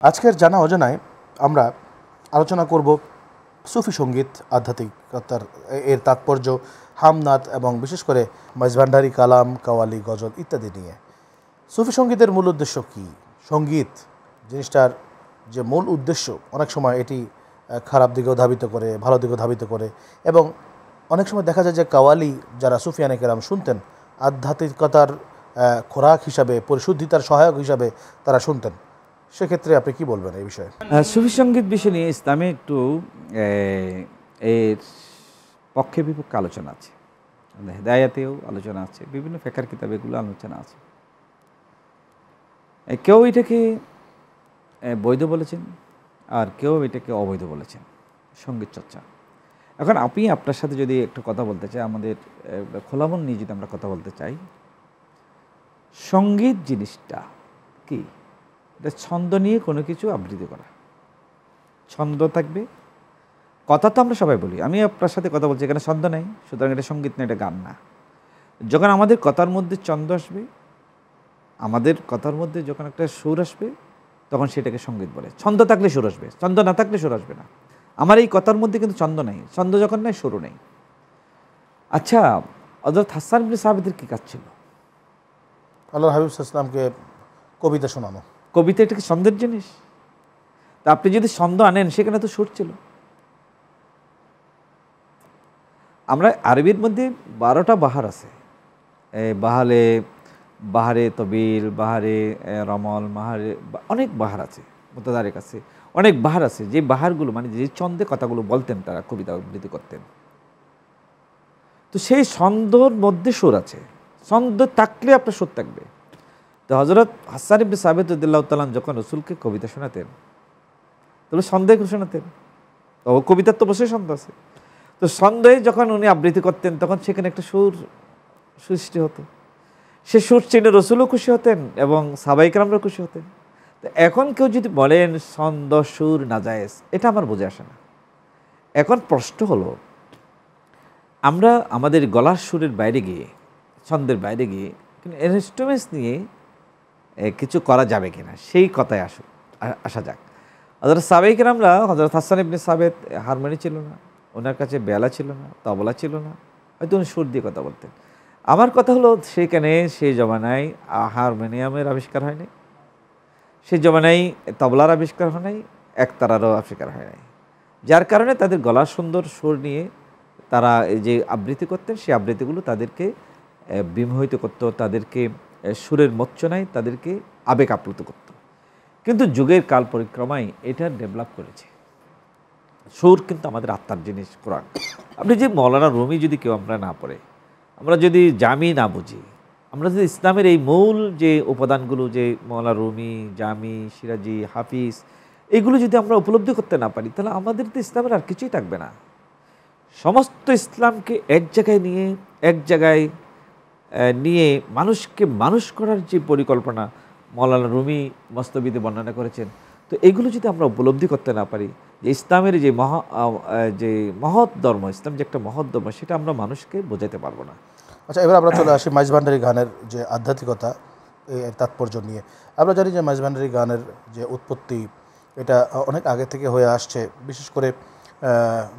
আজকের জানা অজানায় আমরা আলোচনা করব সুফি সঙ্গীত, আধ্যাত্মিকতার এর তাৎপর্য, হামনাত এবং বিশেষ করে মাইজভান্ডারি, কালাম, কাওয়ালি, গজল ইত্যাদি নিয়ে। সুফি সঙ্গীতের মূল উদ্দেশ্য কী? সঙ্গীত জিনিসটার যে মূল উদ্দেশ্য, অনেক সময় এটি খারাপ দিকেও ধাবিত করে, ভালো দিকেও ধাবিত করে, এবং অনেক সময় দেখা যায় যে কাওয়ালি যারা সুফিয়ানে কেরাম শুনতেন, আধ্যাত্মিকতার খোরাক হিসাবে, পরিশুদ্ধিতার সহায়ক হিসাবে তারা শুনতেন। সেক্ষেত্রে আপনি কি বলবেন এই বিষয়ে? সুফি সঙ্গীত বিষয় নিয়ে ইসলামে একটু এর পক্ষে বিপক্ষে আলোচনা আছে, হেদায়াতেও আলোচনা আছে, বিভিন্ন ফেকার কিতাবে এগুলো আলোচনা আছে। কেউ এটাকে বৈধ বলেছেন, আর কেউ এটাকে অবৈধ বলেছেন, সঙ্গীত চর্চা। এখন আপনি আপনার সাথে যদি একটু কথা বলতে চাই, আমাদের খোলামন নিয়ে যদি আমরা কথা বলতে চাই, সঙ্গীত জিনিসটা কি? এটা ছন্দ নিয়ে কোনো কিছু আবৃত্তি করা, ছন্দ থাকবে, কথা তো আমরা সবাই বলি, আমি আপনার সাথে কথা বলছি, এখানে ছন্দ নেই, সুতরাং এটা সঙ্গীত না, এটা গান না। যখন আমাদের কথার মধ্যে ছন্দ আসবে, আমাদের কথার মধ্যে যখন একটা সুর আসবে, তখন সেটাকে সঙ্গীত বলে। ছন্দ থাকলে সুর আসবে, ছন্দ না থাকলে সুর আসবে না। আমার এই কথার মধ্যে কিন্তু ছন্দ নেই, ছন্দ যখন নেই সুরও নেই। আচ্ছা, হযরত হাসান ইবনে সাবিতের কী কাজ ছিল? আল্লাহর হাবিব সাল্লাল্লাহু আলাইহি ওয়াসাল্লামকে কবিতা শোনানো। কবিতা এটা কি ছন্দের জিনিস? তা আপনি যদি ছন্দ আনেন, সেখানে তো সুর ছিল। আমরা আরবির মধ্যে 12টা বাহার আছে, বাহারে তবিল, বাহারে রমল, অনেক বাহার আছে, মুতাদারিক আছে, অনেক বাহার আছে। যে বাহারগুলো মানে যে ছন্দে কথাগুলো বলতেন, তারা কবিতা আবৃত্তি করতেন। তো সেই ছন্দর মধ্যে সুর আছে, ছন্দ থাকলে আপনার সুর থাকবে। তো হযরত হাসান ইবনে সাবিত রাদিয়াল্লাহু তাআলা যখন রাসূলকে কবিতা শোনাতেন, তবে ছন্দে শোনাতেন, তো কবিতার তো অবশ্যই ছন্দ আছে। তো ছন্দে যখন উনি আবৃত্তি করতেন, তখন সেখানে একটা সুর সৃষ্টি হতো। সে সুর চিনে রাসূলও খুশি হতেন এবং সাহাবায়ে কেরামরাও খুশি হতেন। তো এখন কেউ যদি বলেন ছন্দ সুর নাজায়েজ, এটা আমার বুঝে আসে না। এখন প্রশ্ন হলো, আমরা আমাদের গলার সুরের বাইরে গিয়ে, ছন্দের বাইরে গিয়ে কিন্তু ইনস্ট্রুমেন্টস নিয়ে কিছু করা যাবে কিনা, সেই কথায় আসা যাক। হযরত সাহাবায়ে কেরামরা, হযরত হাসান ইবনে সাবিত হারমোনি ছিল না, ওনার কাছে বেলা ছিল না, তবলা ছিল না, হয়তো উনি সুর দিয়ে কথা বলতেন। আমার কথা হলো, সেখানে সেই জমানায় হারমোনিয়ামের আবিষ্কার হয়নি, সেই জমানায় তবলার আবিষ্কার হয় নাই, একতারারও আবিষ্কার হয় নাই, যার কারণে তাদের গলার সুন্দর সুর নিয়ে তারা এই যে আবৃত্তি করতেন, সেই আবৃত্তিগুলো তাদেরকে বিমোহিত করত, তাদেরকে সুরের মচ্ছনায় তাদেরকে আবেগ আপ্লুত করত। কিন্তু যুগের কাল পরিক্রমায় এটা ডেভেলপ করেছে। সুর কিন্তু আমাদের আত্মার জিনিস। কোরআন, আপনি যে মৌলানা রুমি যদি কেউ আমরা না পড়ে, আমরা যদি জামি না বুঝি, আমরা যদি ইসলামের এই মূল যে উপাদানগুলো, যে মৌলানা রুমি, জামি, সিরাজি, হাফিজ, এগুলো যদি আমরা উপলব্ধি করতে না পারি, তাহলে আমাদের তো ইসলামের আর কিছুই থাকবে না। সমস্ত ইসলামকে এক জায়গায় নিয়ে মানুষকে মানুষ করার যে পরিকল্পনা মৌলানা রুমি মস্তবিতে বর্ণনা করেছেন, তো এগুলো যদি আমরা উপলব্ধি করতে না পারি, যে ইসলামের যে মহৎ ধর্ম, ইসলাম যে একটা মহৎ ধর্ম, সেটা আমরা মানুষকে বোঝাতে পারবো না। আচ্ছা, এবার আমরা চলে আসি মাইজভান্ডারি গানের যে আধ্যাত্মিকতা, এর তাৎপর্য নিয়ে। আমরা জানি যে মাইজভান্ডারি গানের যে উৎপত্তি, এটা অনেক আগে থেকে হয়ে আসছে। বিশেষ করে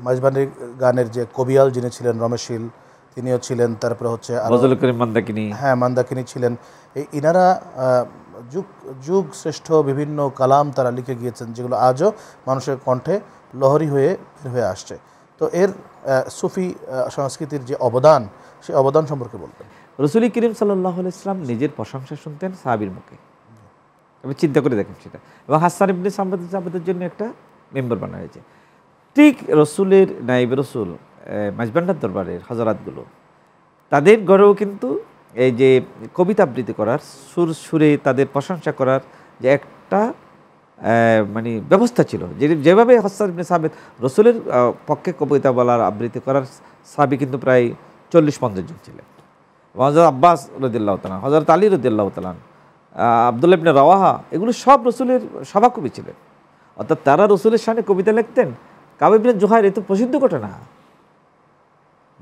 মাইজভান্ডারি গানের যে কবিয়াল যিনি ছিলেন, রমেশশীল, তিনিও ছিলেন। তারপরে হচ্ছে ফজল করিম মান্দাকিনী, হ্যাঁ, মান্দাকিনী ছিলেন। ইনারা যুগ শ্রেষ্ঠ বিভিন্ন কালাম তারা লিখে গিয়েছেন, যেগুলো আজও মানুষের কণ্ঠে লহরী হয়ে আসছে। তো এর সুফি সংস্কৃতির যে অবদান, সেই অবদান সম্পর্কে বলবেন। রাসূল করিম সাল্লাল্লাহু আলাইহি ওয়াসাল্লাম নিজের প্রশংসা শুনতেন সাহাবীর মুখে। আপনি চিন্তা করে দেখেন সেটা। এবং হাসান ইবনে সাবিতের জন্য একটা মেম্বার বানানো হয়েছে। ঠিক রসুলের নায়েবে রসুল মাইজভান্ডার দরবারের হযরতগুলো, তাদের ঘরেও কিন্তু এই যে কবিতা আবৃত্তি করার, সুরে তাদের প্রশংসা করার যে একটা মানে ব্যবস্থা ছিল, যেভাবে হাসান ইবনে সাবিত রসুলের পক্ষে কবিতা বলার, আবৃত্তি করার সাহাবী কিন্তু প্রায় 40-50 জন ছিলেন। হযরত আব্বাস রাদিয়াল্লাহু তাআলা, হযরত আলী রাদিয়াল্লাহু তাআলা, আব্দুল্লাহ ইবনে রাওয়াহা, এগুলো সব রসুলের সভাকবি ছিলেন। অর্থাৎ তারা রসুলের সামনে কবিতা লিখতেন। কাব ইবনে জুহাইর, এ তো প্রসিদ্ধ ঘটনা।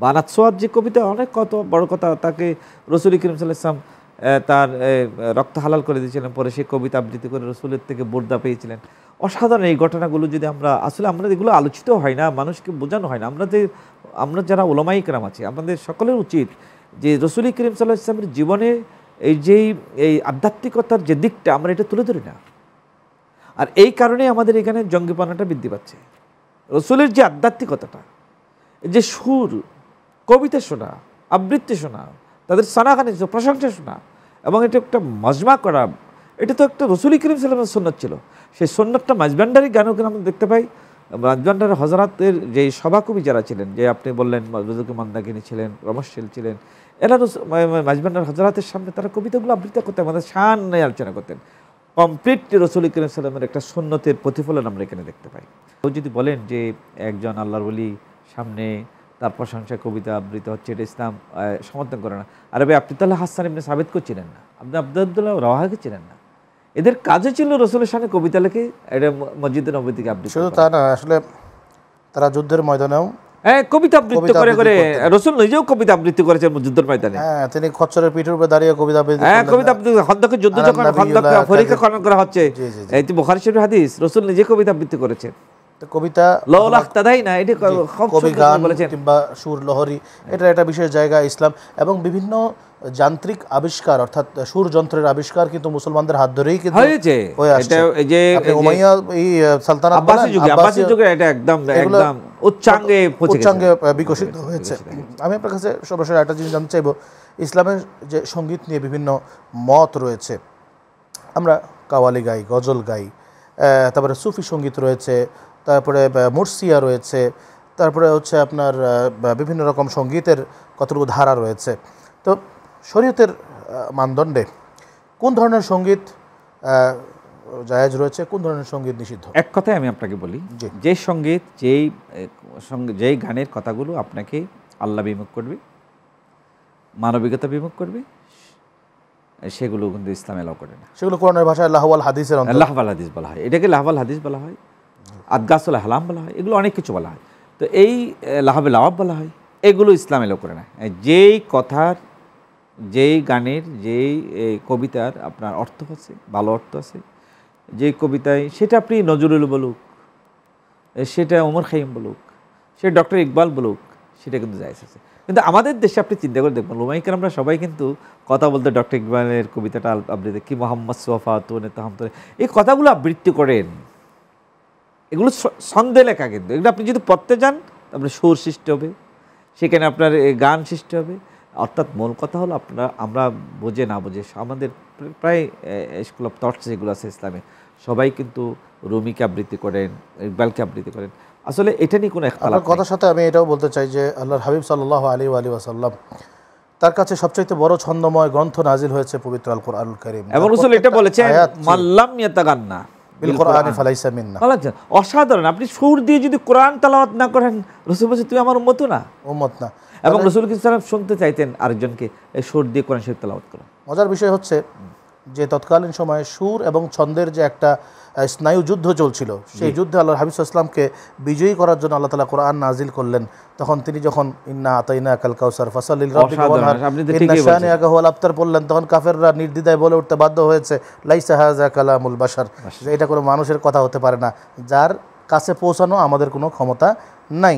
বানাত সোয়াদ যে কবিতা, অনেক কত বড় কথা, তাকে রাসূল করিম সাল্লাল্লাহু আলাইহি ওয়াসাল্লাম তার রক্ত হালাল করে দিয়েছিলেন, পরে সে কবিতা আবৃত্তি করে রসুলের থেকে বোরদা পেয়েছিলেন। অসাধারণ এই ঘটনাগুলো যদি আমরা আসলে আমরা এগুলো আলোচিত হয় না, মানুষকে বোঝানো হয় না। আমরা যারা ওলামায়ে কেরাম আছি আমাদের সকলের উচিত যে রসুল করিম সাল্লাল্লাহু আলাইহি ওয়াসাল্লামের জীবনে এই আধ্যাত্মিকতার যে দিকটা আমরা এটা তুলে ধরি না। আর এই কারণে আমাদের এখানে জঙ্গিপনাটা বৃদ্ধি পাচ্ছে। রসুলের যে আধ্যাত্মিকতাটা, যে সুর, কবিতা শোনা, আবৃত্তি শোনা, তাদের সানাগানি প্রশংসা শোনা এবং এটা একটা মজমা করা, এটা তো একটা রসুল করিম সাল্লাল্লাহু আলাইহি ওয়াসাল্লামের সুন্নাত ছিল। সেই সুন্নাতটা মাঝবান্ডারি গানও কিন্তু আমরা দেখতে পাই। মাঝবান্ডারি হযরতের যে সভাকবি যারা ছিলেন, যে আপনি বললেন রুজুকি মান্দাকিনী ছিলেন, রমশশীল ছিলেন, এরা মাঝবান্ডার হযরতের সামনে তারা কবিতাগুলো আবৃত্তি করতেন, আমাদের শান নিয়ে আলোচনা করতেন। কমপ্লিটলি রসুল করিম সাল্লামের একটা সুন্নতের প্রতিফলন আমরা এখানে দেখতে পাই। ও যদি বলেন যে একজন আল্লাহর ওলি সামনে তার প্রশংসা কবিতা আবৃত্তি হচ্ছে, এটা ইসলাম সমর্থন করে না। আরে ভাই, আপনি তাহলে হাসান ইবনে সাবিতকে চিনেন না, আপনি আব্দুল্লাহ রাওয়াহাকে চিনেন না। এদের কাজে ছিল রসুলের সামনে কবিতা লিখে এটা মসজিদে নববী থেকে আবৃত্তি। শুধু তা না, আসলে তারা যুদ্ধের ময়দানেও কবিতা আবৃত্তি করে করে রসুল নিজেও কবিতা আবৃত্তি করেছেন যুদ্ধের ময়দানে। তিনি খচ্চরের পিঠের উপরে দাঁড়িয়ে কবিতা আবৃত্তি কবিতা আবৃত্তি, খন্দকের যুদ্ধ যখন খন্দক পরীক্ষা খনন করা হচ্ছে, এই বুখারী শরীফের হাদিস, রসুল নিজে কবিতা আবৃত্তি করেছেন। কবিতা লওলাখতাদাই না, এটা কবি গান কিংবা সুর লহরী, এটা একটা বিশেষ জায়গা ইসলাম। এবং বিভিন্ন যান্ত্রিক আবিষ্কার অর্থাৎ সুর যন্ত্রের আবিষ্কার কিন্তু মুসলমানদের হাত ধরেই কিন্তু হয়েছে। এটা যে উমাইয়া এই সালতানাত আব্বাসী যুগে এটা একদম উচ্চাঙ্গে বিকশিত হয়েছে। আমি আপনার কাছে সরাসরি একটা জিনিস জানতে চাইবো, ইসলামের যে সঙ্গীত নিয়ে বিভিন্ন মত রয়েছে। আমরা কাওয়ালি গাই, গজল গাই, তারপরে সুফি সঙ্গীত রয়েছে, তারপরে মুরসিয়া রয়েছে, তারপরে হচ্ছে আপনার বিভিন্ন রকম সঙ্গীতের কতটুকু ধারা রয়েছে। তো শরীয়তের মানদণ্ডে কোন ধরনের সঙ্গীত জায়েজ রয়েছে, কোন ধরনের সঙ্গীত নিষিদ্ধ? এক কথায় আমি আপনাকে বলি, যে সঙ্গীত যেই গানের কথাগুলো আপনাকে আল্লাহ বিমুখ করবে, মানবিকতা বিমুখ করবে, সেগুলো কিন্তু ইসলাম এলাও করে না। সেগুলো কোরআনের ভাষায় লাহওয়াল হাদিসের লাহওয়াল হাদিস বলা হয়, এটাকে লাহওয়াল হাদিস বলা হয়, আদগাসুল হালাম বলা হয়, এগুলো অনেক কিছু বলা হয়। তো এই লাহাবে লাওয়াব বলা হয়, এগুলো ইসলাম এলাও করে না। যেই কথার, যেই গানের, যেই কবিতার আপনার অর্থ আছে, ভালো অর্থ আছে, যেই কবিতায়, সেটা আপনি নজরুল বলুক, সেটা ওমর খাইম বলুক, সে ডক্টর ইকবাল বলুক, সেটা কিন্তু জায়েজ আছে। কিন্তু আমাদের দেশে আপনি চিন্তা করে দেখবেন, ওলামায়ে কেরামরা সবাই কিন্তু কথা বলতে ডক্টর ইকবালের কবিতাটা আবৃত্তি, কি মোহাম্মদ সোফা তুনে তাহামতুনে, এই কথাগুলো আবৃত্তি করেন। এগুলো ছন্দে লেখা, কিন্তু এগুলো আপনি যদি পড়তে যান তারপরে সুর সৃষ্টি হবে, সেখানে আপনার গান সৃষ্টি হবে। অর্থাৎ মূল কথা হলো আমরা বুঝে না বুঝে, আমাদের প্রায় স্কুল অফ থটস যেগুলো আছে ইসলামে, সবাই কিন্তু রুমিকে আবৃত্তি করেন, ইকবালকে আবৃত্তি করেন। আসলে এটা নিয়ে কোনো একতলাপ নেই। কথার সাথে আমি এটাও বলতে চাই যে আল্লাহর হাবিব সাল্লাল্লাহু আলাইহি ওয়াসাল্লাম, তার কাছে সবচেয়ে বড় ছন্দময় গ্রন্থ নাজিল হয়েছে পবিত্র আল কোরআনুল কারীম, এবং রাসূল এটা বলেছেন মাল্লাম ইয়াতাগান্না বিল কোরআনি ফালাইসা মিন্না। অসাধারণ। আপনি সুর দিয়ে যদি কোরআন তেলাওয়াত না করেন, রাসূল বলেছেন তুমি আমার উম্মত না, উম্মত না। এবং রাসূল সাল্লাল্লাহু আলাইহি ওয়াসাল্লাম শুনতে চাইতেন আরেকজনকে এই সুর দিয়ে কোরআন শরীফ তেলাওয়াত করো। মজার বিষয় হচ্ছে যে তৎকালীন সময়ে সুর এবং ছন্দের যে একটা স্নায়ু যুদ্ধ চলছিল, সেই যুদ্ধে আল্লাহর হাবিব সাল্লাল্লাহু আলাইহি ওয়াসাল্লামকে বিজয়ী করার জন্য আল্লাহ তাআলা কোরআন নাজিল করলেন। তখন তিনি যখন ইন্না আতাইনাকাল কাউসার ফাসাল্লি লিরাব্বিকা ওয়ানহার ইন্না শানিআকা হুয়াল আবতার পড়লেন, তখন কাফেররা নির্দ্বিধায় বলে উঠতে বাধ্য হয়েছে, লাইসা হাযা কালামুল বাশার, যে এটা কোনো মানুষের কথা হতে পারে না, যার কাছে পৌঁছানো আমাদের কোনো ক্ষমতা নাই।